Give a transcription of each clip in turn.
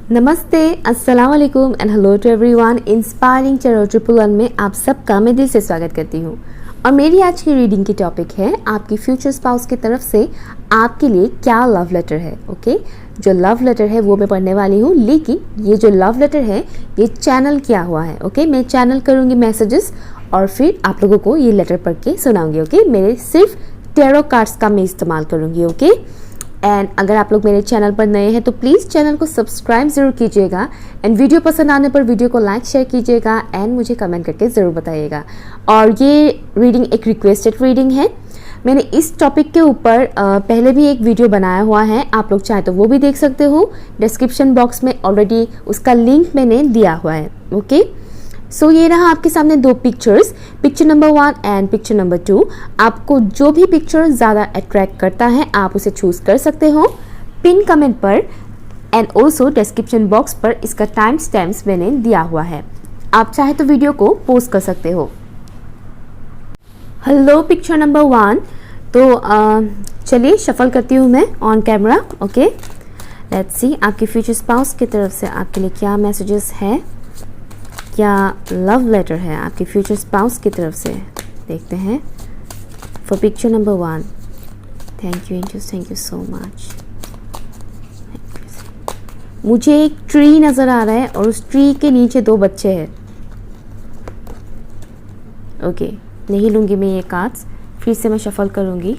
नमस्ते, अस्सलाम वालेकुम and hello to everyone. Inspiring tarot 111 में आप सबका मैं दिल से स्वागत करती हूँ। और मेरी आज की रीडिंग की टॉपिक है आपकी फ्यूचर स्पाउस की तरफ से आपके लिए क्या लव लेटर है। ओके, जो लव लेटर है वो मैं पढ़ने वाली हूँ, लेकिन ये जो लव लेटर है ये चैनल किया हुआ है। ओके, मैं चैनल करूँगी मैसेजेस और फिर आप लोगों को ये लेटर पढ़ के सुनाऊंगी। ओके, मेरे सिर्फ टैरो कार्ड्स का मैं इस्तेमाल करूँगी। ओके, एंड अगर आप लोग मेरे चैनल पर नए हैं तो प्लीज़ चैनल को सब्सक्राइब ज़रूर कीजिएगा एंड वीडियो पसंद आने पर वीडियो को लाइक शेयर कीजिएगा एंड मुझे कमेंट करके ज़रूर बताइएगा। और ये रीडिंग एक रिक्वेस्टेड रीडिंग है। मैंने इस टॉपिक के ऊपर पहले भी एक वीडियो बनाया हुआ है, आप लोग चाहे तो वो भी देख सकते हो। डिस्क्रिप्शन बॉक्स में ऑलरेडी उसका लिंक मैंने दिया हुआ है। ओके, सो ये रहा आपके सामने दो pictures, picture number 1 and picture number 2। आपको जो भी पिक्चर ज़्यादा अट्रैक्ट करता है आप उसे चूज़ कर सकते हो। पिन कमेंट पर एंड ऑल्सो डिस्क्रिप्शन बॉक्स पर इसका टाइम स्टैम्प्स मैंने दिया हुआ है। आप चाहे तो वीडियो को पोस्ट कर सकते हो। हेलो पिक्चर नंबर 1, तो चलिए शफल करती हूँ मैं on camera. Okay, let's see आपके फ्यूचर स्पाउस की तरफ से आपके लिए क्या मैसेजेस है, क्या लव लेटर है आपके फ्यूचर स्पाउस की तरफ से। देखते हैं for picture number 1। Thank you angels, thank you so much. मुझे एक ट्री नज़र आ रहा है और उस ट्री के नीचे दो बच्चे हैं। ओके, नहीं लूँगी मैं ये कार्ड्स, फिर से मैं शफल करूँगी,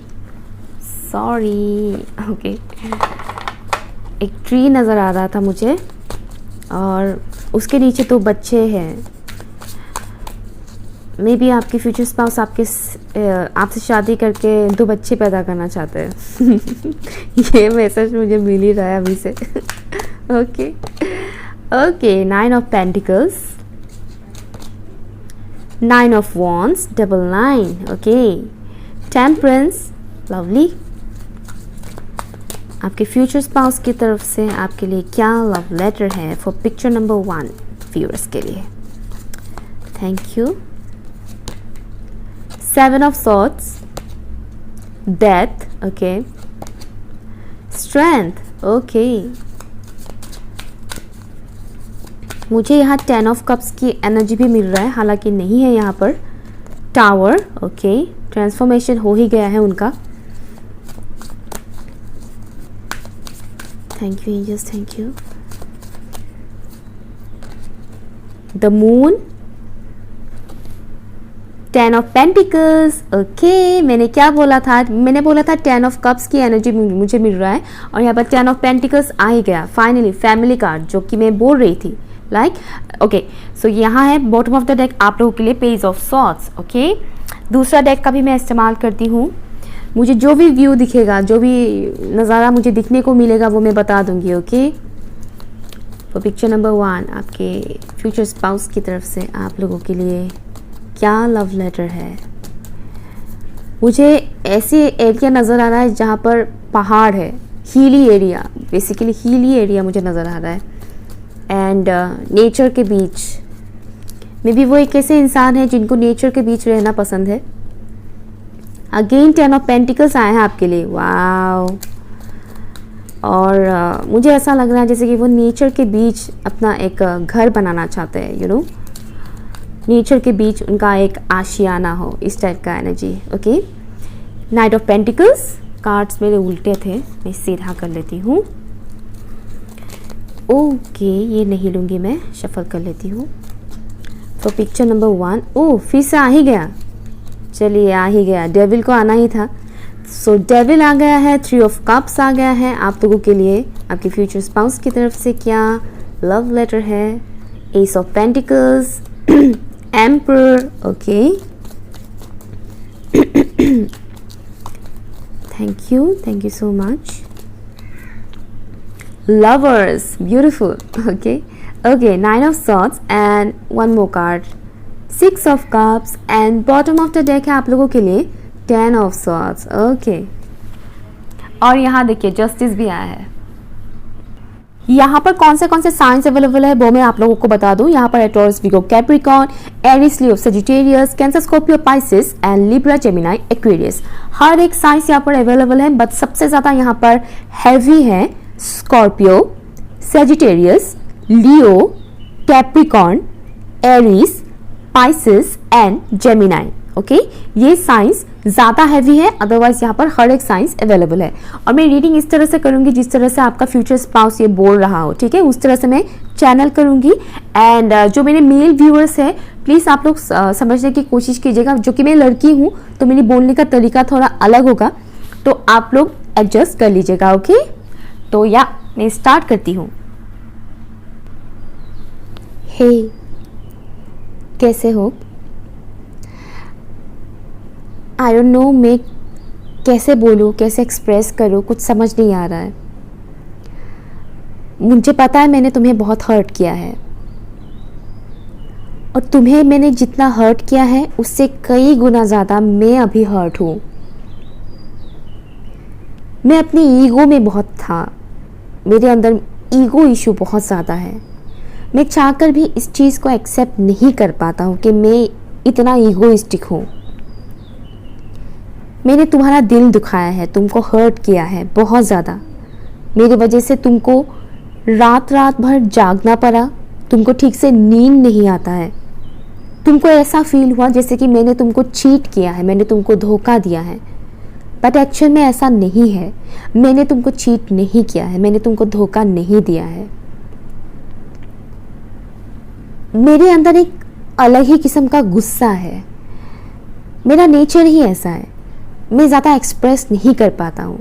सॉरी। ओके, एक ट्री नज़र आ रहा था मुझे और उसके नीचे दो बच्चे हैं। मे बी आपके फ्यूचर स्पाउस आपसे शादी करके दो बच्चे पैदा करना चाहते हैं। ये मैसेज मुझे मिल ही रहा है अभी से। Okay okay, 9 of pentacles, 9 of wands, double 9। Okay, temperance, lovely. आपके फ्यूचर स्पाउस की तरफ से आपके लिए क्या लव लेटर है फॉर पिक्चर नंबर 1 व्यूअर्स के लिए। Thank you. 7 of swords, death. Okay, strength. Okay, मुझे यहाँ 10 ऑफ कप्स की एनर्जी भी मिल रहा है, हालांकि नहीं है यहाँ पर। टावर। ओके, ट्रांसफॉर्मेशन हो ही गया है उनका। Thank you angels, thank you. The moon, 10 of pentacles. Okay, मैंने क्या बोला था, मैंने बोला था 10 ऑफ कप्स की एनर्जी मुझे मिल रहा है और यहाँ पर 10 ऑफ पेंटिकल्स आ ही गया फाइनली। फैमिली कार्ड जो कि मैं बोल रही थी, लाइक। ओके, सो यहाँ है बॉटम ऑफ द डेक आप लोगों के लिए पेज ऑफ सॉर्ड्स। ओके, दूसरा डेक का भी मैं इस्तेमाल करती हूँ। मुझे जो भी व्यू दिखेगा, जो भी नज़ारा मुझे दिखने को मिलेगा वो मैं बता दूंगी। ओके, तो पिक्चर नंबर 1 आपके फ्यूचर स्पाउस की तरफ से आप लोगों के लिए क्या लव लेटर है। मुझे ऐसी एरिया नज़र आ रहा है जहाँ पर पहाड़ है, hilly area, basically hilly area मुझे नज़र आ रहा है एंड नेचर के बीच। मे बी वो एक ऐसे इंसान है जिनको नेचर के बीच रहना पसंद है। अगेन 10 ऑफ पेंटिकल्स आए हैं आपके लिए, वाओ। और मुझे ऐसा लग रहा है जैसे कि वो नेचर के बीच अपना एक घर बनाना चाहते हैं, यू नो, नेचर के बीच उनका एक आशियाना हो, इस टाइप का energy. Okay, night of pentacles, cards मेरे उल्टे थे, मैं सीधा कर लेती हूँ। ओके, ये नहीं लूँगी मैं, शफल कर लेती हूँ। तो पिक्चर नंबर 1, ओह फिर से आ ही गया, चलिए आ ही गया, डेविल को आना ही था। सो डेविल आ गया है, 3 ऑफ कप्स आ गया है आप लोगों के लिए। आपके फ्यूचर स्पाउस की तरफ से क्या लव लेटर है। Ace of pentacles, emperor. Okay, thank you so much. Lovers, beautiful. Okay okay, 9 of swords and 1 more card, 6 of cups and bottom of the deck है आप लोगों के लिए 10 ऑफ सॉर्ड्स। ओके, और यहाँ देखिए जस्टिस भी आया है। यहाँ पर कौन से साइंस अवेलेबल है वो मैं आप लोगों को बता दूं। यहाँ पर है Taurus, Virgo, Capricorn, Aries, Leo, Sagittarius, Cancer, Scorpio, Pisces and Libra, Gemini, Aquarius. हर एक साइंस यहाँ पर अवेलेबल है, बट सबसे ज़्यादा यहाँ पर हैवी है Scorpio, Sagittarius, Leo, Capricorn, Aries, Pisces and Gemini. Okay, ये साइंस ज़्यादा हैवी है, अदरवाइज यहाँ पर हर एक साइंस अवेलेबल है। और मैं रीडिंग इस तरह से करूँगी जिस तरह से आपका फ्यूचर स्पाउस ये बोल रहा हो, ठीक है, उस तरह से मैं चैनल करूँगी। एंड जो मेरे मेल व्यूअर्स है, प्लीज़ आप लोग समझने की कोशिश कीजिएगा, जो कि मैं लड़की हूँ तो मेरी बोलने का तरीका थोड़ा अलग होगा, तो आप लोग एडजस्ट कर लीजिएगा। ओके, तो या मैं स्टार्ट करती हूँ। हे, कैसे हो? आई डोंट नो मैं कैसे बोलूँ, कैसे एक्सप्रेस करूँ, कुछ समझ नहीं आ रहा है। मुझे पता है मैंने तुम्हें बहुत हर्ट किया है, और तुम्हें मैंने जितना हर्ट किया है उससे कई गुना ज़्यादा मैं अभी हर्ट हूँ। मैं अपनी ईगो में बहुत था, मेरे अंदर ईगो इशू बहुत ज़्यादा है। मैं चाहकर भी इस चीज़ को एक्सेप्ट नहीं कर पाता हूँ कि मैं इतना ईगोइस्टिक हूँ। मैंने तुम्हारा दिल दुखाया है, तुमको हर्ट किया है बहुत ज़्यादा। मेरी वजह से तुमको रात रात भर जागना पड़ा, तुमको ठीक से नींद नहीं आता है। तुमको ऐसा फील हुआ जैसे कि मैंने तुमको चीट किया है, मैंने तुमको धोखा दिया है, बट एक्चुअल में ऐसा नहीं है। मैंने तुमको चीट नहीं किया है, मैंने तुमको धोखा नहीं दिया है। मेरे अंदर एक अलग ही किस्म का गुस्सा है, मेरा नेचर ही ऐसा है। मैं ज़्यादा एक्सप्रेस नहीं कर पाता हूँ,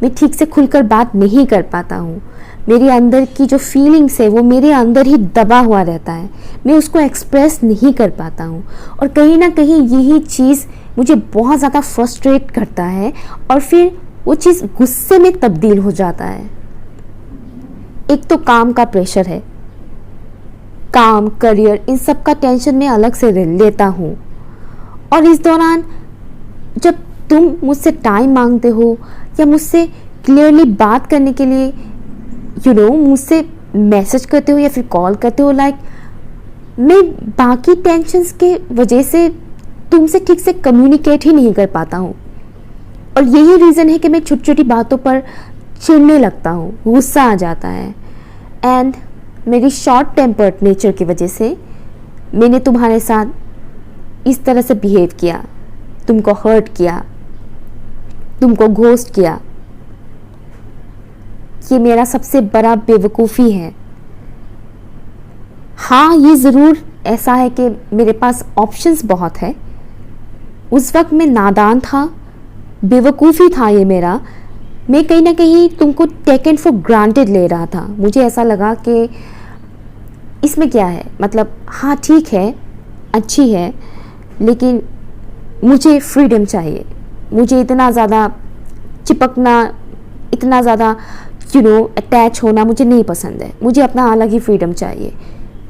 मैं ठीक से खुलकर बात नहीं कर पाता हूँ। मेरे अंदर की जो फीलिंग्स है वो मेरे अंदर ही दबा हुआ रहता है, मैं उसको एक्सप्रेस नहीं कर पाता हूँ। और कहीं ना कहीं यही चीज़ मुझे बहुत ज़्यादा फ्रस्ट्रेट करता है, और फिर वो चीज़ गुस्से में तब्दील हो जाता है। एक तो काम का प्रेशर है, काम, करियर, इन सब का टेंशन मैं अलग से लेता हूँ। और इस दौरान जब तुम मुझसे टाइम मांगते हो या मुझसे क्लियरली बात करने के लिए मुझसे मैसेज करते हो या फिर कॉल करते हो, लाइक मैं बाकी टेंशन्स के वजह से तुमसे ठीक से कम्युनिकेट ही नहीं कर पाता हूँ। और यही रीज़न है कि मैं छोटी छोटी बातों पर चिढ़ने लगता हूँ, गुस्सा आ जाता है। एंड मेरी शॉर्ट टेम्पर्ड नेचर की वजह से मैंने तुम्हारे साथ इस तरह से बिहेव किया, तुमको हर्ट किया, तुमको घोस्ट किया। ये मेरा सबसे बड़ा बेवकूफ़ी है। हाँ, ये ज़रूर ऐसा है कि मेरे पास ऑप्शंस बहुत है। उस वक्त मैं नादान था, बेवकूफ़ी था ये मेरा। मैं कहीं ना कहीं तुमको टेकन फॉर ग्रांटेड ले रहा था। मुझे ऐसा लगा कि इसमें क्या है, मतलब हाँ ठीक है, अच्छी है, लेकिन मुझे फ्रीडम चाहिए। मुझे इतना ज़्यादा चिपकना, इतना ज़्यादा अटैच होना मुझे नहीं पसंद है। मुझे अपना अलग ही फ्रीडम चाहिए।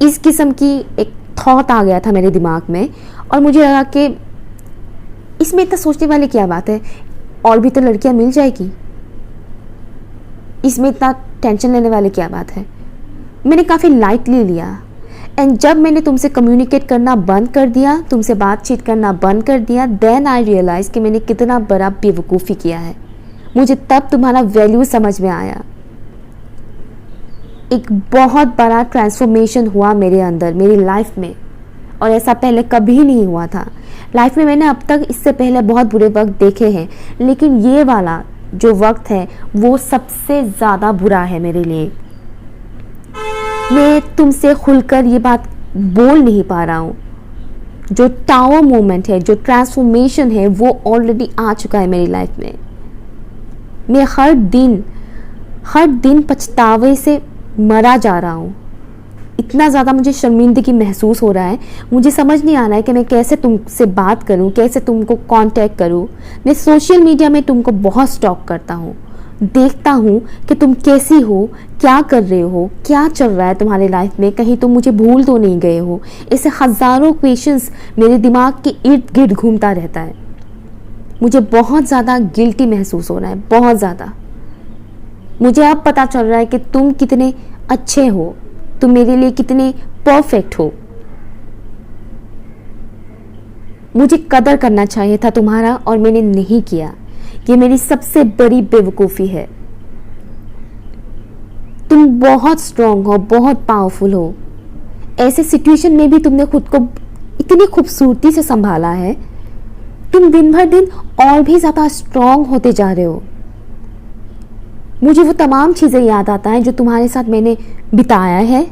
इस किस्म की एक थॉट आ गया था मेरे दिमाग में, और मुझे लगा कि इसमें इतना सोचने वाली क्या बात है, और भी तो लड़कियां मिल जाएगी, इसमें इतना टेंशन लेने वाली क्या बात है। मैंने काफ़ी लाइटली लिया। एंड जब मैंने तुमसे कम्युनिकेट करना बंद कर दिया, तुमसे बातचीत करना बंद कर दिया, देन आई रियलाइज़ कि मैंने कितना बड़ा बेवकूफ़ी किया है। मुझे तब तुम्हारा वैल्यू समझ में आया। एक बहुत बड़ा ट्रांसफॉर्मेशन हुआ मेरे अंदर, मेरी लाइफ में, और ऐसा पहले कभी नहीं हुआ था। लाइफ में मैंने अब तक इससे पहले बहुत बुरे वक्त देखे हैं, लेकिन ये वाला जो वक्त है वो सबसे ज़्यादा बुरा है मेरे लिए। मैं तुमसे खुलकर ये बात बोल नहीं पा रहा हूँ। जो टावर मोमेंट है, जो ट्रांसफॉर्मेशन है, वो ऑलरेडी आ चुका है मेरी लाइफ में। मैं हर दिन पछतावे से मरा जा रहा हूँ। इतना ज़्यादा मुझे शर्मिंदगी महसूस हो रहा है। मुझे समझ नहीं आ रहा है कि मैं कैसे तुमसे बात करूँ, कैसे तुमको कांटेक्ट करूँ। मैं सोशल मीडिया में तुमको बहुत स्टॉक करता हूँ, देखता हूँ कि तुम कैसी हो, क्या कर रहे हो, क्या चल रहा है तुम्हारे लाइफ में, कहीं तुम मुझे भूल तो नहीं गए हो। ऐसे हज़ारों क्वेश्चंस मेरे दिमाग के इर्द गिर्द घूमता रहता है। मुझे बहुत ज़्यादा गिल्टी महसूस हो रहा है, बहुत ज़्यादा। मुझे अब पता चल रहा है कि तुम कितने अच्छे हो, तुम मेरे लिए कितने परफेक्ट हो। मुझे कदर करना चाहिए था तुम्हारा, और मैंने नहीं किया। ये मेरी सबसे बड़ी बेवकूफ़ी है। तुम बहुत स्ट्रांग हो, बहुत पावरफुल हो। ऐसे सिचुएशन में भी तुमने खुद को इतनी खूबसूरती से संभाला है। तुम दिन भर दिन और भी ज़्यादा स्ट्रांग होते जा रहे हो। मुझे वो तमाम चीज़ें याद आता है जो तुम्हारे साथ मैंने बिताया है।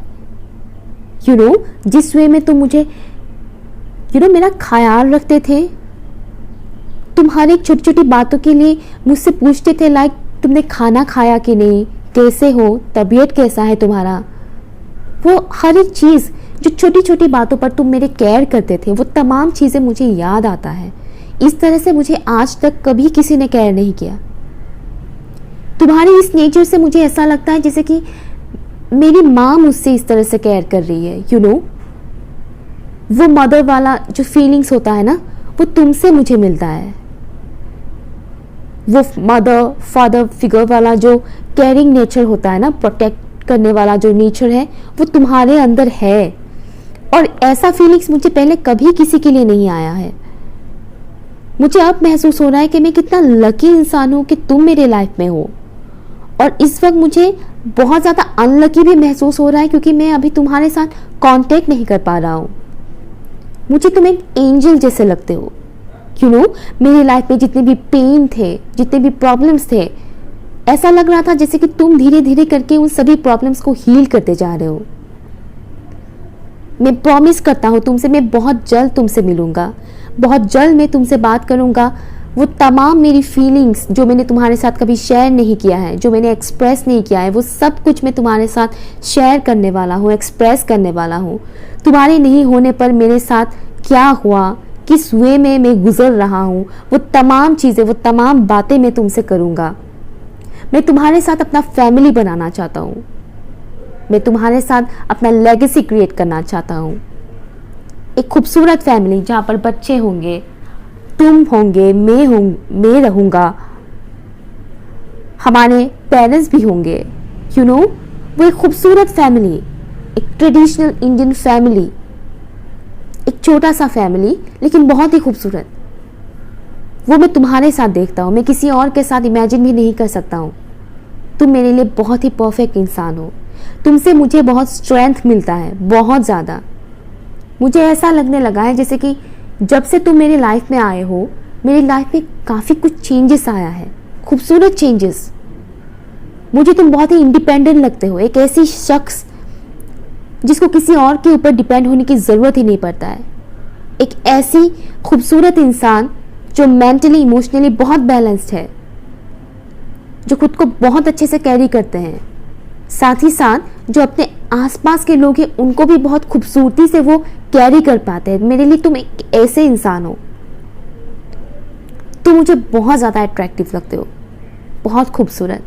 जिस वे में तुम मुझे मेरा ख्याल रखते थे। तुम हर एक छोटी छोटी बातों के लिए मुझसे पूछते थे, लाइक तुमने खाना खाया कि नहीं, कैसे हो, तबीयत कैसा है तुम्हारा। वो हर एक चीज़ जो छोटी छोटी बातों पर तुम मेरे केयर करते थे, वो तमाम चीज़ें मुझे याद आता है। इस तरह से मुझे आज तक कभी किसी ने केयर नहीं किया। तुम्हारे इस नेचर से मुझे ऐसा लगता है जैसे कि मेरी माँ मुझसे इस तरह से केयर कर रही है। वो मदर वाला जो फीलिंग्स होता है ना, वो तुमसे मुझे मिलता है। वो मदर फादर फिगर वाला जो केयरिंग नेचर होता है ना, प्रोटेक्ट करने वाला जो नेचर है, वो तुम्हारे अंदर है। और ऐसा फीलिंग्स मुझे पहले कभी किसी के लिए नहीं आया है। मुझे अब महसूस हो रहा है कि मैं कितना लकी इंसान हूँ कि तुम मेरे लाइफ में हो। और इस वक्त मुझे बहुत ज़्यादा अनलकी भी महसूस हो रहा है क्योंकि मैं अभी तुम्हारे साथ कांटेक्ट नहीं कर पा रहा हूँ। मुझे तुम एक एंजल जैसे लगते हो। मेरी लाइफ में जितने भी पेन थे, जितने भी प्रॉब्लम्स थे, ऐसा लग रहा था जैसे कि तुम धीरे धीरे करके उन सभी प्रॉब्लम्स को हील करते जा रहे हो। मैं प्रॉमिस करता हूँ तुमसे, मैं बहुत जल्द तुमसे मिलूंगा, बहुत जल्द मैं तुमसे बात करूंगा। वो तमाम मेरी फीलिंग्स जो मैंने तुम्हारे साथ कभी शेयर नहीं किया है, जो मैंने एक्सप्रेस नहीं किया है, वो सब कुछ मैं तुम्हारे साथ शेयर करने वाला हूँ, एक्सप्रेस करने वाला हूँ। तुम्हारे नहीं होने पर मेरे साथ क्या हुआ, किस वे में मैं गुजर रहा हूँ, वो तमाम चीज़ें, वो तमाम बातें मैं तुमसे करूँगा। मैं तुम्हारे साथ अपना फैमिली बनाना चाहता हूँ। मैं तुम्हारे साथ अपना लेगेसी क्रिएट करना चाहता हूँ। एक खूबसूरत फैमिली जहाँ पर बच्चे होंगे, तुम होंगे, मैं रहूँगा, हमारे पेरेंट्स भी होंगे। वो एक खूबसूरत फैमिली, एक ट्रेडिशनल इंडियन फैमिली, एक छोटा सा फैमिली लेकिन बहुत ही खूबसूरत। वो मैं तुम्हारे साथ देखता हूँ, मैं किसी और के साथ इमेजिन भी नहीं कर सकता हूँ। तुम मेरे लिए बहुत ही परफेक्ट इंसान हो। तुमसे मुझे बहुत स्ट्रेंथ मिलता है, बहुत ज़्यादा। मुझे ऐसा लगने लगा है जैसे कि जब से तुम मेरी लाइफ में आए हो, मेरी लाइफ में काफ़ी कुछ चेंजेस आया है, खूबसूरत चेंजेस। मुझे तुम बहुत ही इंडिपेंडेंट लगते हो, एक ऐसी शख्स जिसको किसी और के ऊपर डिपेंड होने की ज़रूरत ही नहीं पड़ता है। एक ऐसी खूबसूरत इंसान जो मेंटली इमोशनली बहुत बैलेंस्ड है, जो खुद को बहुत अच्छे से कैरी करते हैं, साथ ही साथ जो अपने आसपास के लोग हैं उनको भी बहुत खूबसूरती से वो कैरी कर पाते हैं। मेरे लिए तुम एक ऐसे इंसान हो। तुम मुझे बहुत ज़्यादा अट्रैक्टिव लगते हो, बहुत खूबसूरत।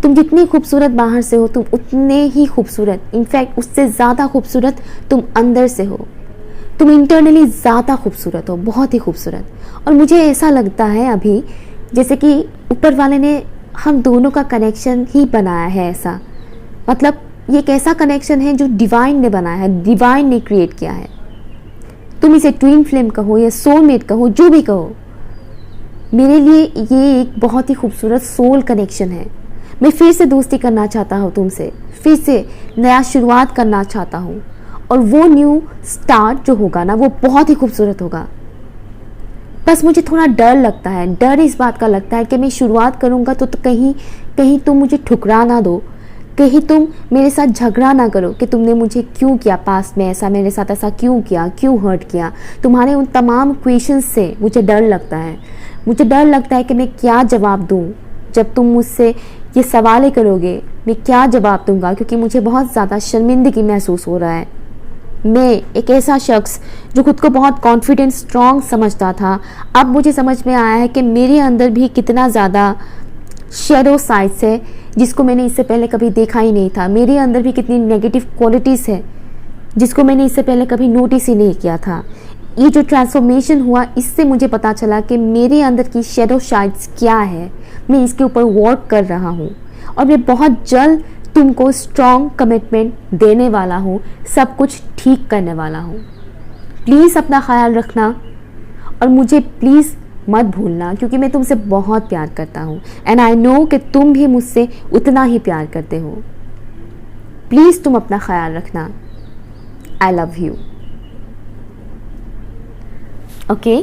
तुम जितनी खूबसूरत बाहर से हो, तुम उतने ही खूबसूरत, इनफैक्ट उससे ज़्यादा खूबसूरत तुम अंदर से हो। तुम इंटरनली ज़्यादा खूबसूरत हो, बहुत ही खूबसूरत। और मुझे ऐसा लगता है अभी जैसे कि ऊपर वाले ने हम दोनों का कनेक्शन ही बनाया है। ऐसा मतलब ये एक ऐसा कनेक्शन है जो डिवाइन ने बनाया है, डिवाइन ने क्रिएट किया है। तुम इसे ट्विन फ्लेम कहो या सोलमेट कहो, जो भी कहो, मेरे लिए ये एक बहुत ही खूबसूरत सोल कनेक्शन है। मैं फिर से दोस्ती करना चाहता हूँ तुमसे, फिर से नया शुरुआत करना चाहता हूँ। और वो न्यू स्टार्ट जो होगा ना, वो बहुत ही खूबसूरत होगा। बस मुझे थोड़ा डर लगता है, डर इस बात का लगता है कि मैं शुरुआत करूँगा तो कहीं तुम मुझे ठुकरा ना दो, कहीं तुम मेरे साथ झगड़ा ना करो कि तुमने मुझे क्यों किया, पास्ट में ऐसा मेरे साथ ऐसा क्यों किया, क्यों हर्ट किया। तुम्हारे उन तमाम क्वेश्चंस से मुझे डर लगता है। मुझे डर लगता है कि मैं क्या जवाब दूँ जब तुम मुझसे ये सवाल करोगे, मैं क्या जवाब दूंगा, क्योंकि मुझे बहुत ज़्यादा शर्मिंदगी महसूस हो रहा है। मैं एक ऐसा शख्स जो खुद को बहुत कॉन्फिडेंट स्ट्रॉन्ग समझता था, अब मुझे समझ में आया है कि मेरे अंदर भी कितना ज़्यादा शेडो साइड्स है जिसको मैंने इससे पहले कभी देखा ही नहीं था। मेरे अंदर भी कितनी नेगेटिव क्वालिटीज़ है जिसको मैंने इससे पहले कभी नोटिस ही नहीं किया था। ये जो ट्रांसफॉर्मेशन हुआ, इससे मुझे पता चला कि मेरे अंदर की शेडो साइड्स क्या है। मैं इसके ऊपर वर्क कर रहा हूँ और मैं बहुत जल्द तुमको स्ट्रॉन्ग कमिटमेंट देने वाला हूँ, सब कुछ ठीक करने वाला हूँ। प्लीज़ अपना ख्याल रखना और मुझे प्लीज़ मत भूलना, क्योंकि मैं तुमसे बहुत प्यार करता हूँ एंड आई नो कि तुम भी मुझसे उतना ही प्यार करते हो। प्लीज़ तुम अपना ख्याल रखना, आई लव यू। ओके,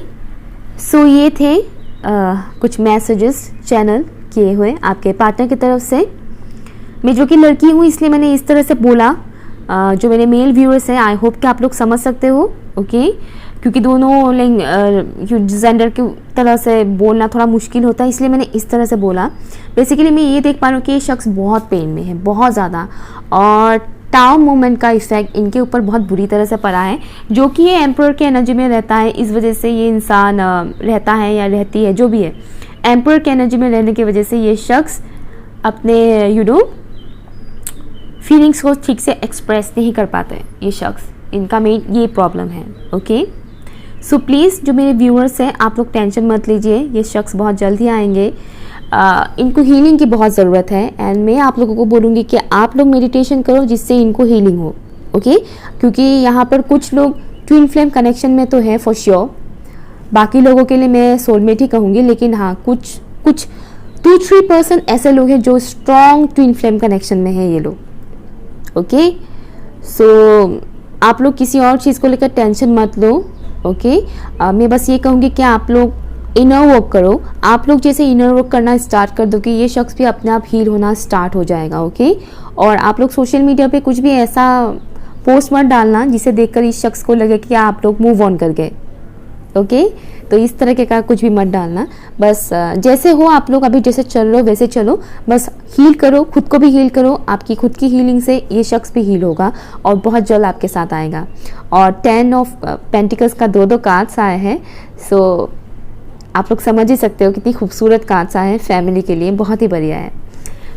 सो ये थे कुछ मैसेजेस चैनल किए हुए आपके पार्टनर की तरफ से। मैं जो कि लड़की हूँ इसलिए मैंने इस तरह से बोला। जो मेरे मेल व्यूअर्स हैं, आई होप कि आप लोग समझ सकते हो। ओके, क्योंकि दोनों जेंडर की तरह से बोलना थोड़ा मुश्किल होता है, इसलिए मैंने इस तरह से बोला। बेसिकली मैं ये देख पा रही हूँ कि ये शख्स बहुत पेन में है, बहुत ज़्यादा, और टाउ मूवमेंट का इफेक्ट इनके ऊपर बहुत बुरी तरह से पड़ा है, जो कि ये एम्परर के एनर्जी में रहता है। इस वजह से ये इंसान रहता है या रहती है, जो भी है, एम्परर के एनर्जी में रहने की वजह से ये शख्स अपने फीलिंग्स को ठीक से एक्सप्रेस नहीं कर पाते। ये शख्स, इनका मेन ये प्रॉब्लम है। ओके, सो प्लीज़ जो मेरे व्यूअर्स हैं, आप लोग टेंशन मत लीजिए, ये शख्स बहुत जल्द ही आएंगे। इनको हीलिंग की बहुत ज़रूरत है, एंड मैं आप लोगों को बोलूँगी कि आप लोग मेडिटेशन करो जिससे इनको हीलिंग हो। ओके, क्योंकि यहाँ पर कुछ लोग ट्विन फ्लेम कनेक्शन में तो है फॉर श्योर, बाकी लोगों के लिए मैं सोलमेट ही कहूँगी, लेकिन हाँ, कुछ 2-3% ऐसे लोग हैं जो स्ट्रॉन्ग ट्विन फ्लेम कनेक्शन में है ये लोग। ओके, सो आप लोग किसी और चीज़ को लेकर टेंशन मत लो। ओके, मैं बस ये कहूँगी कि आप लोग इनर वर्क करो। आप लोग जैसे इनर वर्क करना स्टार्ट कर दो कि ये शख्स भी अपने आप हील होना स्टार्ट हो जाएगा। ओके, और आप लोग सोशल मीडिया पे कुछ भी ऐसा पोस्ट मत डालना जिसे देखकर इस शख्स को लगे कि आप लोग मूव ऑन कर गए। ओके, तो इस तरह के का कुछ भी मत डालना। बस जैसे हो आप लोग अभी जैसे चल रहे हो वैसे चलो, बस हील करो, खुद को भी हील करो। आपकी खुद की हीलिंग से ये शख्स भी हील होगा और बहुत जल्द आपके साथ आएगा। और 10 ऑफ पेंटिकल्स का 2 कार्ड्स आए हैं, सो आप लोग समझ ही सकते हो कितनी खूबसूरत कार्ड्स आए हैं फैमिली के लिए, बहुत ही बढ़िया है।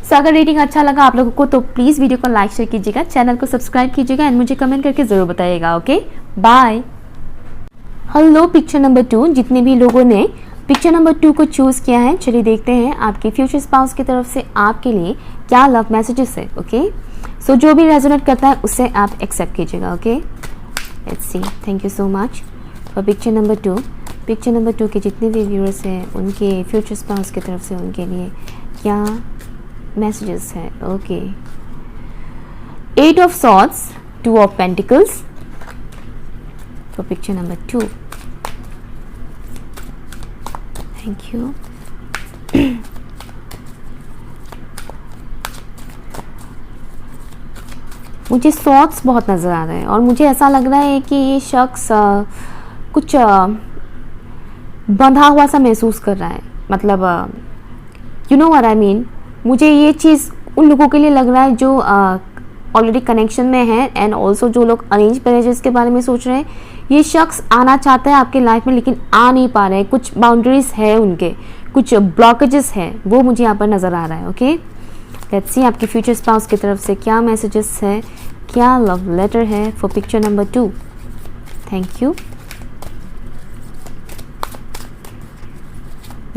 सो अगर रीडिंग अच्छा लगा आप लोगों को तो प्लीज़ वीडियो को लाइक शेयर कीजिएगा, चैनल को सब्सक्राइब कीजिएगा, एंड मुझे कमेंट करके ज़रूर बताइएगा। Okay, bye. Hello picture number 2, जितने भी लोगों ने पिक्चर नंबर 2 को चूज़ किया है, चलिए देखते हैं आपके फ्यूचर स्पाउस की तरफ से आपके लिए क्या लव मैसेजेस है। ओके, सो जो भी रेजोनेट करता है उससे आप एक्सेप्ट कीजिएगा। Okay, let's see. Thank you so much for picture number 2। Picture number 2 के जितने भी व्यूअर्स हैं उनके फ्यूचर स्पाउस की तरफ से उनके लिए क्या मैसेजेस है। Okay, 8 of swords, 2 of pentacles for picture number 2. Thank you. मुझे थॉट्स बहुत नज़र आ रहे हैं और मुझे ऐसा लग रहा है कि ये शख्स कुछ बंधा हुआ सा महसूस कर रहा है। मतलब you know what I mean. मुझे ये चीज़ उन लोगों के लिए लग रहा है जो ऑलरेडी कनेक्शन में है, एंड ऑल्सो जो लोग अरेंज मैरिजेस के बारे में सोच रहे हैं। ये शख्स आना चाहता है आपके लाइफ में लेकिन आ नहीं पा रहे हैं, कुछ बाउंड्रीज है उनके, कुछ ब्लॉकेजेस हैं, वो मुझे यहाँ पर नज़र आ रहा है। ओके, लेट्स सी आपके फ्यूचर स्पाउस की तरफ से क्या मैसेजेस है, क्या लव लेटर है for picture number 2। Thank you.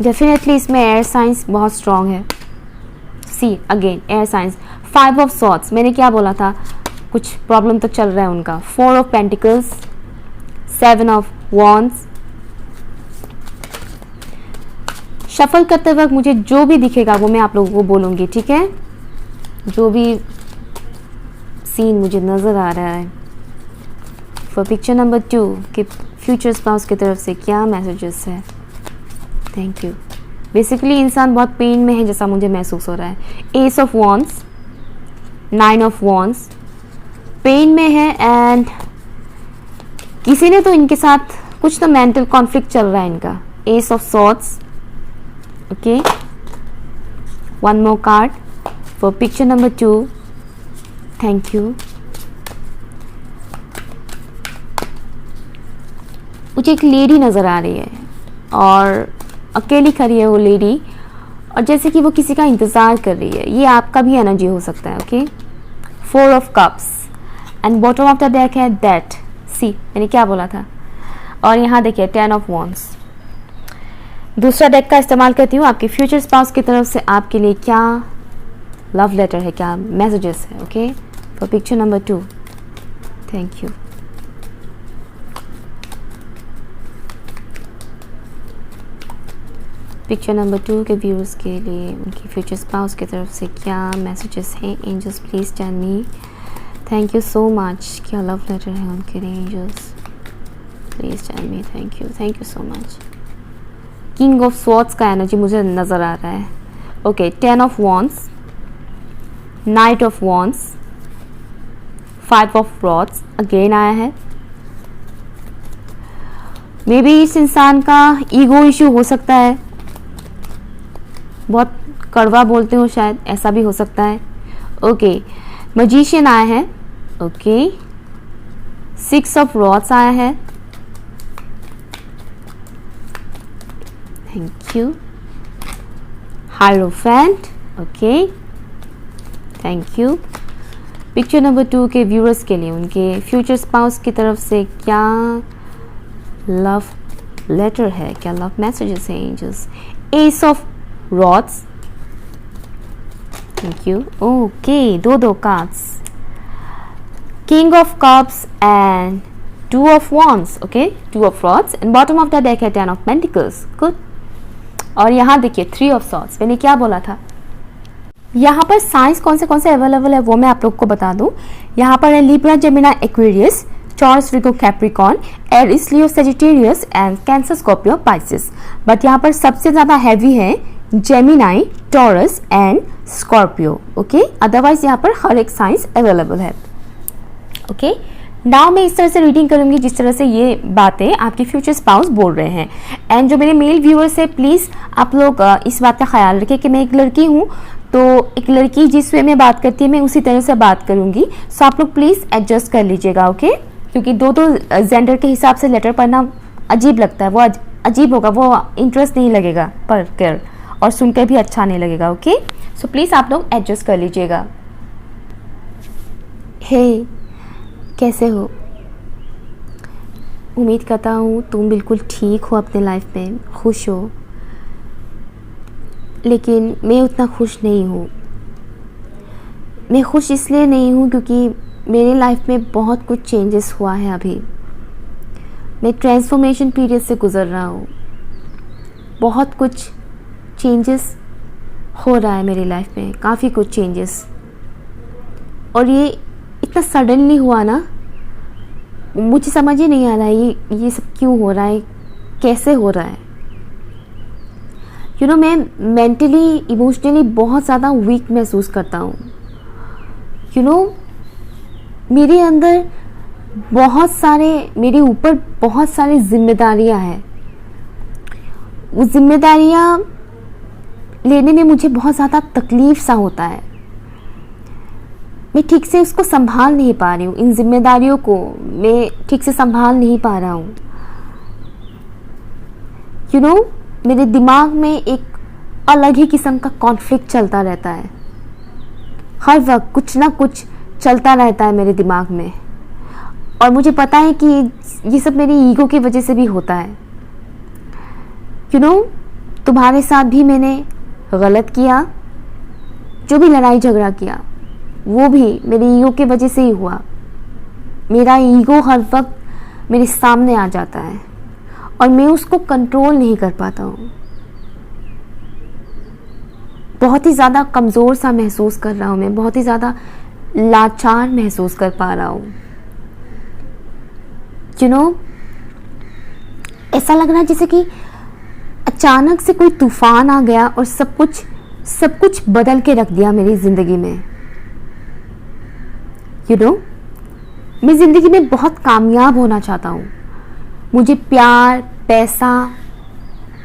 Definitely इसमें एयर साइंस बहुत स्ट्रॉन्ग है। See again air signs, 5 of swords, मैंने क्या बोला था, कुछ प्रॉब्लम तो चल रहा है उनका। 4 of pentacles, 7 of wands. Shuffle करते वक्त मुझे जो भी दिखेगा वो मैं आप लोगों को बोलूँगी, ठीक है? जो भी सीन मुझे नज़र आ रहा है फॉर पिक्चर नंबर 2 कि फ्यूचर स्पाउस की तरफ से क्या मैसेजेस है। Thank you. बेसिकली इंसान बहुत पेन में है जैसा मुझे महसूस हो रहा है। Ace of wands, 9 of wands, pain में है, एंड किसी ने तो इनके साथ कुछ तो मेंटल कॉन्फ्लिक्ट चल रहा है इनका। S of swords. Okay, 1 more card for picture number 2। Thank you. मुझे एक लेडी नज़र आ रही है और अकेली खड़ी है वो लेडी, और जैसे कि वो किसी का इंतज़ार कर रही है। ये आपका भी एनर्जी हो सकता है। Okay, 4 of cups, and bottom of the deck है दैट। सी मैंने क्या बोला था। और यहाँ देखिए 10 ऑफ वॉन्ड्स। दूसरा डेक का इस्तेमाल करती हूँ। आपके फ्यूचर स्पाउस की तरफ से आपके लिए क्या लव लेटर है, क्या मैसेजेस है। Okay, for picture number 2। Thank you. Picture number 2 के व्यूअर्स के लिए उनकी फ्यूचर स्पाउस की तरफ से क्या मैसेजेस हैं। Angels please tell me thank you so much. क्या लव लेटर है उनके लिए angels, please tell me. Thank you so much. King of swords का एनर्जी मुझे नज़र आ रहा है। Okay, 10 of wands, knight of wands, 5 of rods again आया है। मे बी इस इंसान का ईगो इशू हो सकता है, बहुत कड़वा बोलते हो शायद, ऐसा भी हो सकता है। ओके, मैजिशियन आया है। ओके, 6 ऑफ रॉड्स आया है। Thank you. Hierophant, okay, thank you. Picture number 2 के व्यूअर्स के लिए उनके फ्यूचर स्पाउस की तरफ से क्या लव लेटर है, क्या लव मैसेजेस है angels. Ace of rods, thank you. Okay, दो cards, king of cups and 2 of wands, okay, 2 of rods and bottom of the deck है 10 ऑफ पेंटिकल्स, गुड। और यहाँ देखिए 3 ऑफ सॉर्ड्स। मैंने क्या बोला था, यहाँ पर साइंस कौन से अवेलेबल है वो मैं आप लोग को बता दूं। यहाँ पर है Libra, Gemini, Aquarius, Taurus, Virgo, Capricorn, Aries, Leo, Sagittarius and Cancer, Scorpio, Pisces. But यहाँ पर सबसे ज़्यादा हैवी है Gemini, Taurus and Scorpio, okay. Otherwise यहाँ पर हर एक साइंस अवेलेबल है, ओके। नाउ मैं इस तरह से रीडिंग करूंगी जिस तरह से ये बातें आपके फ्यूचर स्पाउस बोल रहे हैं। एंड जो मेरे मेल व्यूअर्स है, प्लीज़ आप लोग इस बात का ख्याल रखें कि मैं एक लड़की हूँ, तो एक लड़की जिस वे में बात करती है मैं उसी तरह से बात करूंगी। सो आप लोग प्लीज़ एडजस्ट कर लीजिएगा, ओके। क्योंकि दो जेंडर के हिसाब से लेटर पढ़ना अजीब लगता है, वो अजीब होगा, वो इंटरेस्ट नहीं लगेगा पढ़ कर, और सुनकर भी अच्छा नहीं लगेगा, ओके। सो प्लीज़ आप लोग एडजस्ट कर लीजिएगा। हे, कैसे हो? उम्मीद करता हूँ तुम बिल्कुल ठीक हो, अपने लाइफ में खुश हो। लेकिन मैं उतना खुश नहीं हूँ। मैं खुश इसलिए नहीं हूँ क्योंकि मेरे लाइफ में बहुत कुछ चेंजेस हुआ है। अभी मैं ट्रांसफॉर्मेशन पीरियड से गुज़र रहा हूँ। बहुत कुछ चेंजेस हो रहा है मेरी लाइफ में, काफ़ी कुछ चेंजेस। और ये इतना सडनली हुआ ना, मुझे समझ ही नहीं आ रहा है ये सब क्यों हो रहा है, कैसे हो रहा है। यू नो, मैं मेंटली इमोशनली बहुत ज़्यादा वीक महसूस करता हूँ। यू नो, मेरे अंदर मेरे ऊपर बहुत सारी जिम्मेदारियाँ हैं। वो जिम्मेदारियाँ लेने में मुझे बहुत ज़्यादा तकलीफ सा होता है। मैं ठीक से उसको संभाल नहीं पा रही हूँ, इन जिम्मेदारियों को मैं ठीक से संभाल नहीं पा रहा हूँ। यू नो, मेरे दिमाग में एक अलग ही किस्म का कॉन्फ्लिक्ट चलता रहता है। हर वक्त कुछ ना कुछ चलता रहता है मेरे दिमाग में, और मुझे पता है कि ये सब मेरी ईगो की वजह से भी होता है। यू नो, तुम्हारे साथ भी मैंने गलत किया, जो भी लड़ाई झगड़ा किया वो भी मेरी ईगो की वजह से ही हुआ। मेरा ईगो हर वक्त मेरे सामने आ जाता है और मैं उसको कंट्रोल नहीं कर पाता हूँ। बहुत ही ज़्यादा कमज़ोर सा महसूस कर रहा हूँ मैं, बहुत ही ज़्यादा लाचार महसूस कर पा रहा हूँ। यू नो, ऐसा लग रहा है जैसे कि अचानक से कोई तूफान आ गया और सब कुछ बदल के रख दिया मेरी ज़िंदगी में। यू नो, मैं ज़िंदगी में बहुत कामयाब होना चाहता हूँ। मुझे प्यार, पैसा,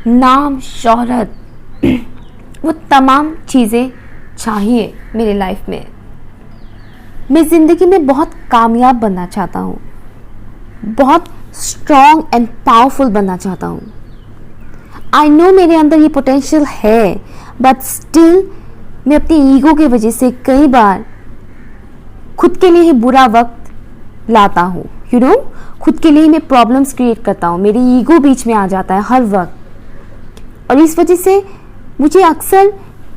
नाम, शोहरत, वो तमाम चीज़ें चाहिए मेरी लाइफ में। मैं ज़िंदगी में बहुत कामयाब बनना चाहता हूँ, बहुत स्ट्रॉन्ग एंड पावरफुल बनना चाहता हूँ। आई नो मेरे अंदर ये पोटेंशियल है, बट स्टिल मैं अपनी ईगो की वजह से कई बार खुद के लिए ही बुरा वक्त लाता हूँ। यू नो, खुद के लिए ही मैं प्रॉब्लम्स क्रिएट करता हूँ, मेरी ईगो बीच में आ जाता है हर वक्त, और इस वजह से मुझे अक्सर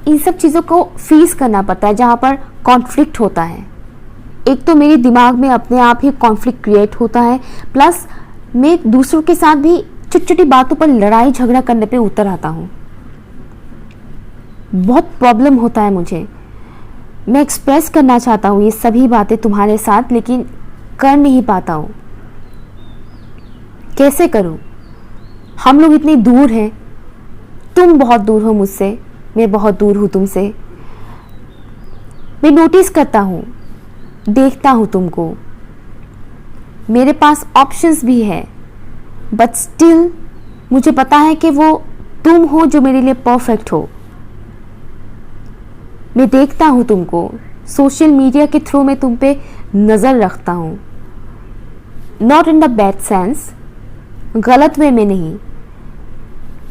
इन सब चीज़ों को फेस करना पड़ता है जहाँ पर कॉन्फ्लिक्ट होता है। एक तो मेरे दिमाग में अपने आप ही कॉन्फ्लिक्ट क्रिएट होता है, प्लस मैं दूसरों के साथ भी छोटी छोटी बातों पर लड़ाई झगड़ा करने पे उतर आता हूँ। बहुत प्रॉब्लम होता है मुझे। मैं एक्सप्रेस करना चाहता हूँ ये सभी बातें तुम्हारे साथ, लेकिन कर नहीं पाता हूँ। कैसे करूँ? हम लोग इतने दूर हैं, तुम बहुत दूर हो मुझसे, मैं बहुत दूर हूँ तुमसे। मैं नोटिस करता हूँ, देखता हूँ तुमको, मेरे पास ऑप्शंस भी है, बट स्टिल मुझे पता है कि वो तुम हो जो मेरे लिए परफेक्ट हो। मैं देखता हूँ तुमको, सोशल मीडिया के थ्रू मैं तुम पे नज़र रखता हूँ, not in the bad sense, गलत वे में नहीं।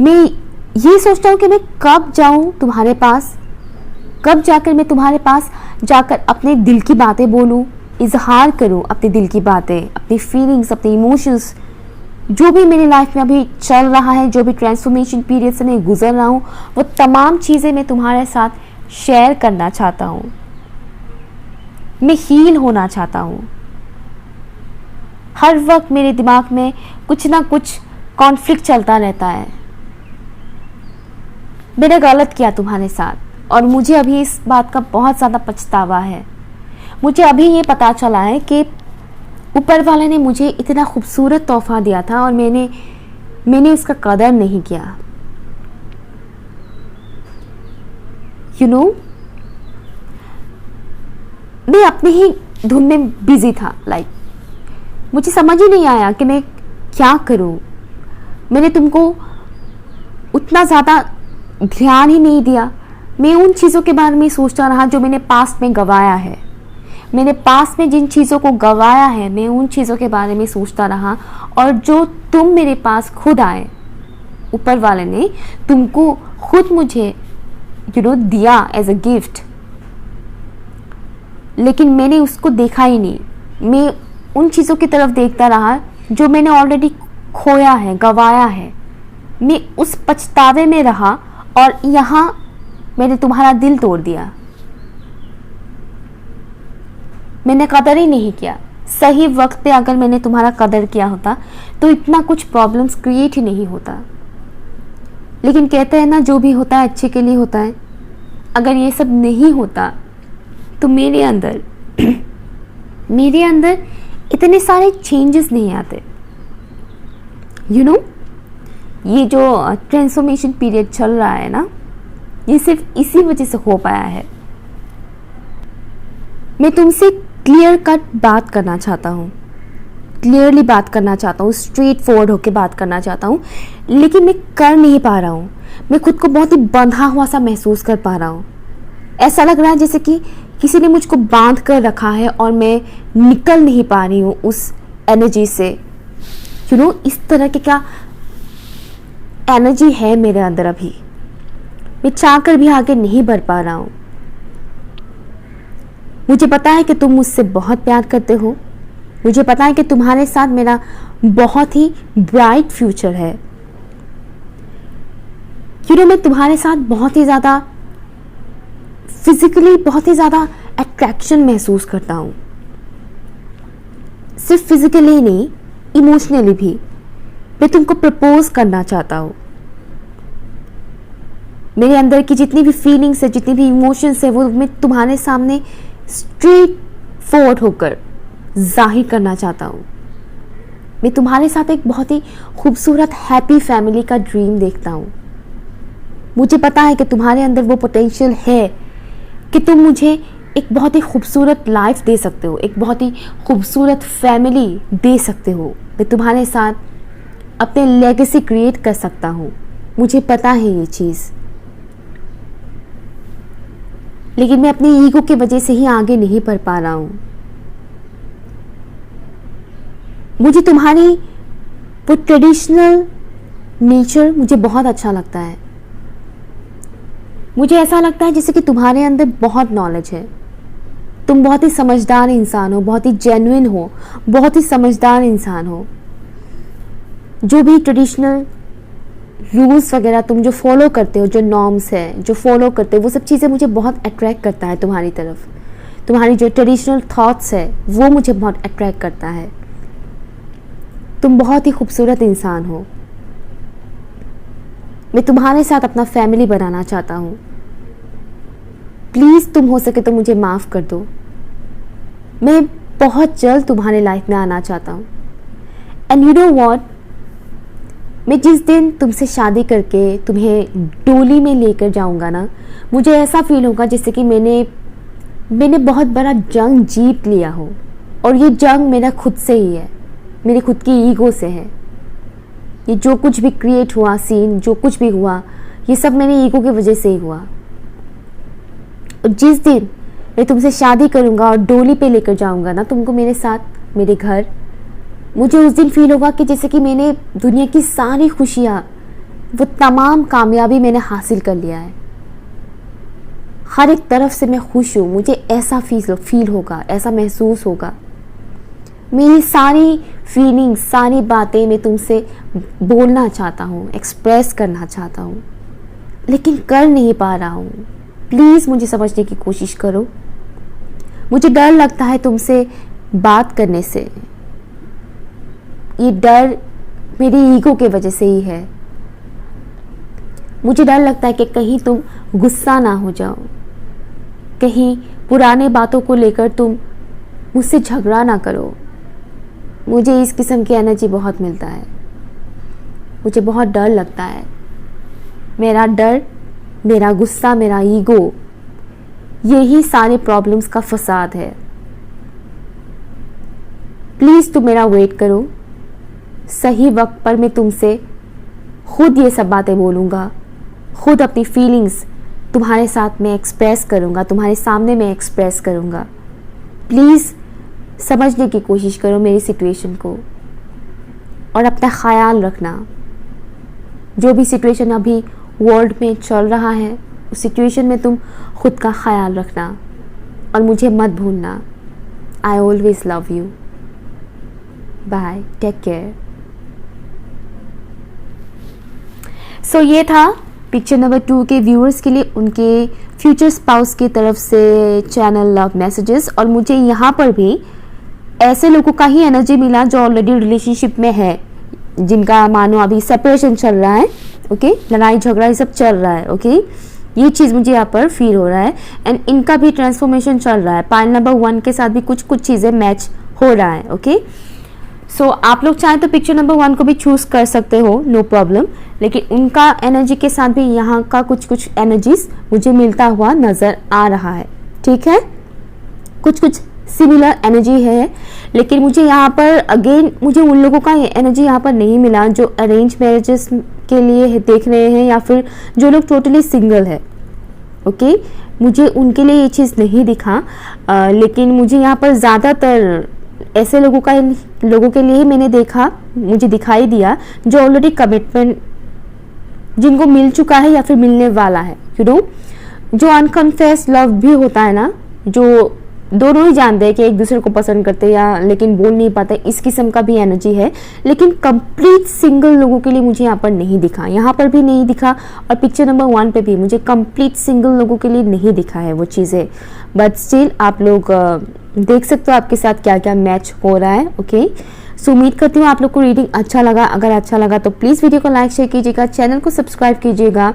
मैं ये सोचता हूँ कि मैं कब जाऊँ तुम्हारे पास, कब जाकर मैं तुम्हारे पास जाकर अपने दिल की बातें बोलूँ, इजहार करूँ अपने दिल की बातें, अपनी फीलिंग्स, अपने इमोशंस, जो भी मेरी लाइफ में अभी चल रहा है, जो भी ट्रांसफॉर्मेशन पीरियड से मैं गुजर रहा हूँ, वो तमाम चीज़ें मैं तुम्हारे साथ शेयर करना चाहता हूँ। मैं हील होना चाहता हूँ। हर वक्त मेरे दिमाग में कुछ ना कुछ कॉन्फ्लिक्ट चलता रहता है। मैंने गलत किया तुम्हारे साथ और मुझे अभी इस बात का बहुत ज़्यादा पछतावा है। मुझे अभी ये पता चला है कि ऊपर वाले ने मुझे इतना खूबसूरत तोहफा दिया था और मैंने उसका कदर नहीं किया। यू नो, मैं अपनी ही धुन में बिजी था। मुझे समझ ही नहीं आया कि मैं क्या करूं। मैंने तुमको उतना ज़्यादा ध्यान ही नहीं दिया। मैं उन चीज़ों के बारे में सोचता रहा जो मैंने पास्ट में गंवाया है। मैंने पास्ट में जिन चीज़ों को गंवाया है, मैं उन चीज़ों के बारे में सोचता रहा, और जो तुम मेरे पास खुद आए, ऊपर वाले ने तुमको खुद मुझे दिया एज अ गिफ्ट, लेकिन मैंने उसको देखा ही नहीं। मैं उन चीज़ों की तरफ देखता रहा जो मैंने ऑलरेडी खोया है, गंवाया है। मैं उस पछतावे में रहा और यहाँ मैंने तुम्हारा दिल तोड़ दिया। मैंने कदर ही नहीं किया। सही वक्त पे अगर मैंने तुम्हारा कदर किया होता तो इतना कुछ प्रॉब्लम्स क्रिएट ही नहीं होता। लेकिन कहते हैं ना, जो भी होता है अच्छे के लिए होता है। अगर ये सब नहीं होता तो मेरे अंदर इतने सारे चेंजेस नहीं आते। ये जो ट्रांसफॉर्मेशन पीरियड चल रहा है ना, ये सिर्फ इसी वजह से हो पाया है। मैं तुमसे क्लियर कट बात करना चाहता हूँ, क्लियरली बात करना चाहता हूँ, स्ट्रेट फॉरवर्ड होकर बात करना चाहता हूँ, लेकिन मैं कर नहीं पा रहा हूँ। मैं खुद को बहुत ही बंधा हुआ सा महसूस कर पा रहा हूँ। ऐसा लग रहा है जैसे कि किसी ने मुझको बांध कर रखा है और मैं निकल नहीं पा रही हूँ उस एनर्जी से। इस तरह की क्या एनर्जी है मेरे अंदर अभी। मैं चाहकर भी आगे नहीं बढ़ पा रहा हूँ। मुझे पता है कि तुम मुझसे बहुत प्यार करते हो। मुझे पता है कि तुम्हारे साथ मेरा बहुत ही ब्राइट फ्यूचर है। मैं तुम्हारे साथ बहुत ही ज़्यादा फिजिकली बहुत ही ज़्यादा अट्रैक्शन महसूस करता हूँ। सिर्फ फिजिकली ही नहीं, इमोशनली भी। मैं तुमको प्रपोज करना चाहता हूँ। मेरे अंदर की जितनी भी फीलिंग्स है, जितनी भी इमोशंस है, वो मैं तुम्हारे सामने स्ट्रेट फॉरवर्ड होकर जाहिर करना चाहता हूँ। मैं तुम्हारे साथ एक बहुत ही खूबसूरत हैप्पी फैमिली का ड्रीम देखता हूँ। मुझे पता है कि तुम्हारे अंदर वो पोटेंशियल है कि तुम मुझे एक बहुत ही खूबसूरत लाइफ दे सकते हो, एक बहुत ही खूबसूरत फैमिली दे सकते हो। मैं तुम्हारे साथ अपने लेगेसी क्रिएट कर सकता हूँ। मुझे पता है ये चीज़, लेकिन मैं अपनी ईगो की वजह से ही आगे नहीं बढ़ पा रहा हूँ। मुझे तुम्हारी वो ट्रेडिशनल नेचर मुझे बहुत अच्छा लगता है। मुझे ऐसा लगता है जैसे कि तुम्हारे अंदर बहुत नॉलेज है। तुम बहुत ही समझदार इंसान हो, बहुत ही जेन्युइन हो, बहुत ही समझदार इंसान हो। जो भी ट्रेडिशनल रूल्स वगैरह तुम जो फॉलो करते हो, जो नॉर्म्स है जो फॉलो करते हो, वो सब चीज़ें मुझे बहुत अट्रैक्ट करता है तुम्हारी तरफ। तुम्हारी जो ट्रेडिशनल थॉट्स है वो मुझे बहुत अट्रैक्ट करता है। तुम बहुत ही खूबसूरत इंसान हो। मैं तुम्हारे साथ अपना फैमिली बनाना चाहता हूँ। प्लीज़ तुम हो सके तो मुझे माफ़ कर दो। मैं बहुत जल्द तुम्हारे लाइफ में आना चाहता हूँ। एंड यू नो व्हाट, मैं जिस दिन तुमसे शादी करके तुम्हें डोली में लेकर जाऊँगा ना, मुझे ऐसा फील होगा जैसे कि मैंने बहुत बड़ा जंग जीत लिया हो, और ये जंग मेरा खुद से ही है, मेरी खुद की ईगो से है। ये जो कुछ भी क्रिएट हुआ, सीन जो कुछ भी हुआ, ये सब मेरी ईगो की वजह से ही हुआ। और जिस दिन मैं तुमसे शादी करूँगा और डोली पे लेकर जाऊँगा ना तुमको मेरे साथ मेरे घर, मुझे उस दिन फील होगा कि जैसे कि मैंने दुनिया की सारी खुशियाँ, वो तमाम कामयाबी मैंने हासिल कर लिया है। हर एक तरफ से मैं खुश हूँ, मुझे ऐसा फील होगा, ऐसा महसूस होगा। मेरी सारी फीलिंग्स, सारी बातें मैं तुमसे बोलना चाहता हूँ, एक्सप्रेस करना चाहता हूँ, लेकिन कर नहीं पा रहा हूँ। प्लीज़ मुझे समझने की कोशिश करो। मुझे डर लगता है तुमसे बात करने से। ये डर मेरी ईगो के वजह से ही है। मुझे डर लगता है कि कहीं तुम गुस्सा ना हो जाओ, कहीं पुराने बातों को लेकर तुम मुझसे झगड़ा ना करो। मुझे इस किस्म की एनर्जी बहुत मिलता है, मुझे बहुत डर लगता है। मेरा डर, मेरा गुस्सा, मेरा ईगो, यही सारे प्रॉब्लम्स का फसाद है। प्लीज़ तुम मेरा वेट करो। सही वक्त पर मैं तुमसे खुद ये सब बातें बोलूँगा, खुद अपनी फीलिंग्स तुम्हारे साथ में एक्सप्रेस करूँगा, तुम्हारे सामने मैं एक्सप्रेस करूँगा। प्लीज़ समझने की कोशिश करो मेरी सिचुएशन को, और अपना ख्याल रखना। जो भी सिचुएशन अभी वर्ल्ड में चल रहा है, उस सिचुएशन में तुम खुद का ख्याल रखना और मुझे मत भूलना। I always love you. Bye, take care. So ये था पिक्चर नंबर 2 के व्यूअर्स के लिए उनके फ्यूचर स्पाउस की तरफ से चैनल लव मैसेजेस। और मुझे यहाँ पर भी ऐसे लोगों का ही एनर्जी मिला जो ऑलरेडी रिलेशनशिप में है, जिनका मानो अभी सेपरेशन चल रहा है, ओके, लड़ाई झगड़ा ये सब चल रहा है, ओके, ये चीज़ मुझे यहाँ पर फील हो रहा है। एंड इनका भी ट्रांसफॉर्मेशन चल रहा है, पाइल नंबर 1 के साथ भी कुछ चीज़ें मैच हो रहा है, ओके। सो आप लोग चाहें तो पिक्चर नंबर 1 को भी चूज कर सकते हो, नो प्रॉब्लम, लेकिन उनका एनर्जी के साथ भी यहाँ का कुछ एनर्जीज मुझे मिलता हुआ नज़र आ रहा है, ठीक है। कुछ सिमिलर एनर्जी है, लेकिन मुझे यहाँ पर अगेन मुझे उन लोगों का एनर्जी यहाँ पर नहीं मिला जो अरेंज मैरिजेस के लिए देख रहे हैं या फिर जो लोग टोटली सिंगल है, ओके। मुझे उनके लिए ये चीज़ नहीं दिखा, लेकिन मुझे यहाँ पर ज़्यादातर ऐसे लोगों के लिए ही मैंने देखा, मुझे दिखाई दिया जो ऑलरेडी कमिटमेंट जिनको मिल चुका है या फिर मिलने वाला है, यू नो, जो अनकन्फेस लव भी होता है ना, जो दोनों ही जानते हैं कि एक दूसरे को पसंद करते हैं या लेकिन बोल नहीं पाते, इस किस्म का भी एनर्जी है। लेकिन कंप्लीट सिंगल लोगों के लिए मुझे यहाँ पर नहीं दिखा, यहाँ पर भी नहीं दिखा, और पिक्चर नंबर 1 पे भी मुझे कंप्लीट सिंगल लोगों के लिए नहीं दिखा है वो चीज़ें। बट स्टिल आप लोग देख सकते हो आपके साथ क्या क्या मैच हो रहा है, ओके। सो उम्मीद करती हूँ आप लोग को रीडिंग अच्छा लगा। अगर अच्छा लगा तो प्लीज़ वीडियो को लाइक शेयर कीजिएगा, चैनल को सब्सक्राइब कीजिएगा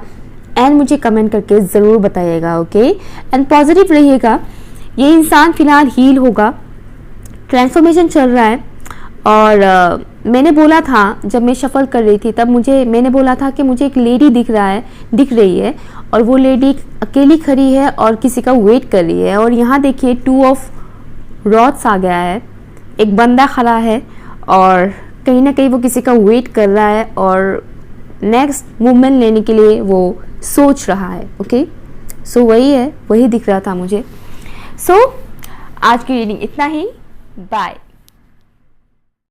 एंड मुझे कमेंट करके ज़रूर बताइएगा, ओके। एंड पॉजिटिव रहिएगा। ये इंसान फिलहाल हील होगा, ट्रांसफॉर्मेशन चल रहा है। और मैंने बोला था जब मैं शफल कर रही थी तब मैंने बोला था कि मुझे एक लेडी दिख रही है और वो लेडी अकेली खड़ी है और किसी का वेट कर रही है। और यहाँ देखिए 2 ऑफ रॉड्स आ गया है, एक बंदा खड़ा है और कहीं ना कहीं वो किसी का वेट कर रहा है और नेक्स्ट मूवमेंट लेने के लिए वो सोच रहा है, ओके। सो वही दिख रहा था मुझे। सो आज की रीडिंग इतना ही, बाय।